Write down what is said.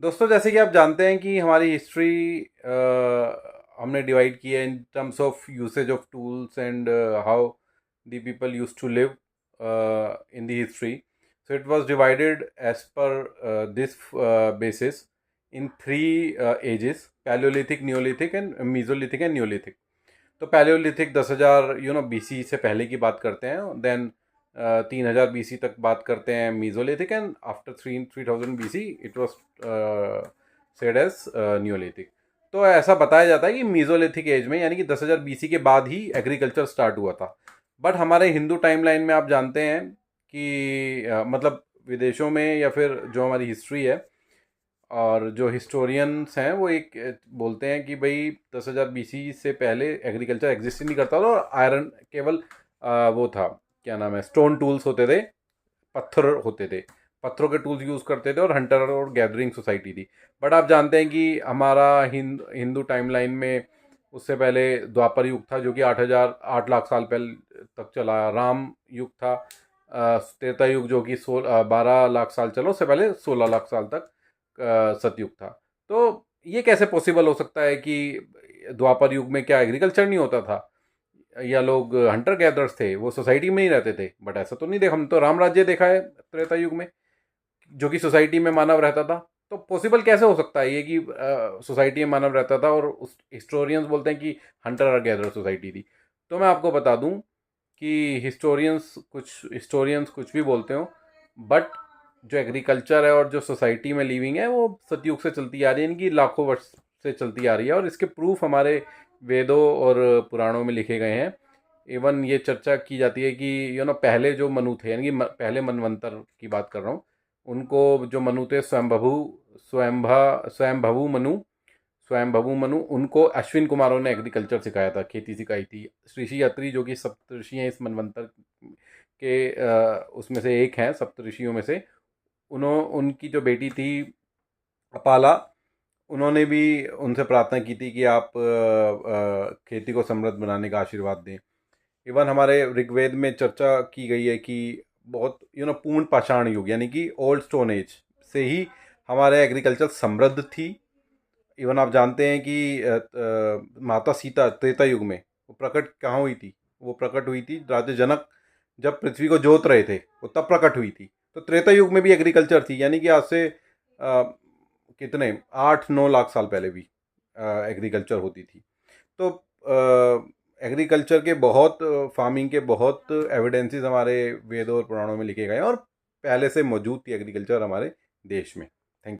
दोस्तों, जैसे कि आप जानते हैं कि हमारी हिस्ट्री हमने डिवाइड की है in terms of usage of tools and how the people use to live in the history. So it was divided as per this basis in three ages: Paleolithic, Neolithic and Mesolithic and Neolithic. तो Palaeolithic 10,000 BC से पहले की बात करते हैं. Then 3,000 BC तक बात करते हैं mesolithic. And after 3,000 BC it was said as neolithic. तो ऐसा बताया जाता है कि मीजोलिथिक एज में, यानी कि 10,000 BC के बाद ही एग्रीकल्चर स्टार्ट हुआ था. बट हमारे हिंदू टाइमलाइन में आप जानते हैं कि मतलब विदेशों में या फिर जो हमारी हिस्ट्री है और जो हिस्टोरियंस हैं वो एक बोलते हैं कि भाई 10,000 BC से पहले एग्रीकल्चर एग्जिस्ट ही नहीं करता था, और आयरन केवल वो था, क्या नाम है, स्टोन टूल्स होते थे, पत्थर होते थे, पत्थरों के टूल्स यूज़ करते थे, और हंटर और गैदरिंग सोसाइटी थी. बट आप जानते हैं कि हमारा हिंदू टाइमलाइन में उससे पहले द्वापर युग था, जो कि 8 लाख साल पहले तक चला. राम युग था. त्रेता युग जो कि 12 लाख साल चला. उससे पहले 16 लाख साल तक सतयुग था. तो ये कैसे पॉसिबल हो सकता है कि द्वापर युग में क्या एग्रीकल्चर नहीं होता था, या लोग हंटर गैदर्स थे, वो सोसाइटी में ही रहते थे? बट ऐसा तो नहीं देखा. हम तो राम राज्य देखा है त्रेता युग में, जो कि सोसाइटी में मानव रहता था. तो पॉसिबल कैसे हो सकता है ये कि सोसाइटी में मानव रहता था और उस हिस्टोरियंस बोलते हैं कि हंटर और गैदर सोसाइटी थी? तो मैं आपको बता दूं कि हिस्टोरियंस कुछ भी बोलते हो, बट जो एग्रीकल्चर है और जो सोसाइटी में लिविंग है वो सतयुग से चलती आ रही है, इनकी लाखों वर्ष से चलती आ रही है. और इसके प्रूफ हमारे वेदों और पुराणों में लिखे गए हैं. इवन ये चर्चा की जाती है कि पहले जो मनु थे, यानी कि पहले मनवंतर की बात कर रहा हूँ, उनको जो मनु थे, स्वयंभू मनु, उनको अश्विन कुमारों ने एग्रीकल्चर सिखाया था, खेती सिखाई थी. ऋषि अत्रि, जो कि सप्तऋषि हैं इस मनवंतर के, उसमें से एक हैं, सप्तऋषियों में से. उनकी जो बेटी थी अपाला, उन्होंने भी उनसे प्रार्थना की थी कि आप खेती को समृद्ध बनाने का आशीर्वाद दें. इवन हमारे ऋग्वेद में चर्चा की गई है कि बहुत पूर्ण पाषाण युग, यानी कि ओल्ड स्टोन एज से ही हमारे एग्रीकल्चर समृद्ध थी. इवन आप जानते हैं कि माता सीता त्रेता युग में वो प्रकट कहाँ हुई थी? वो प्रकट हुई थी राजा जनक जब पृथ्वी को जोत रहे थे, वो तब प्रकट हुई थी. तो त्रेता युग में भी एग्रीकल्चर थी, यानी कि आज से कितने 8-9 लाख साल पहले भी एग्रीकल्चर होती थी. तो एग्रीकल्चर के बहुत, फार्मिंग के बहुत एविडेंसेस हमारे वेदों और पुराणों में लिखे गए हैं, और पहले से मौजूद थी एग्रीकल्चर हमारे देश में.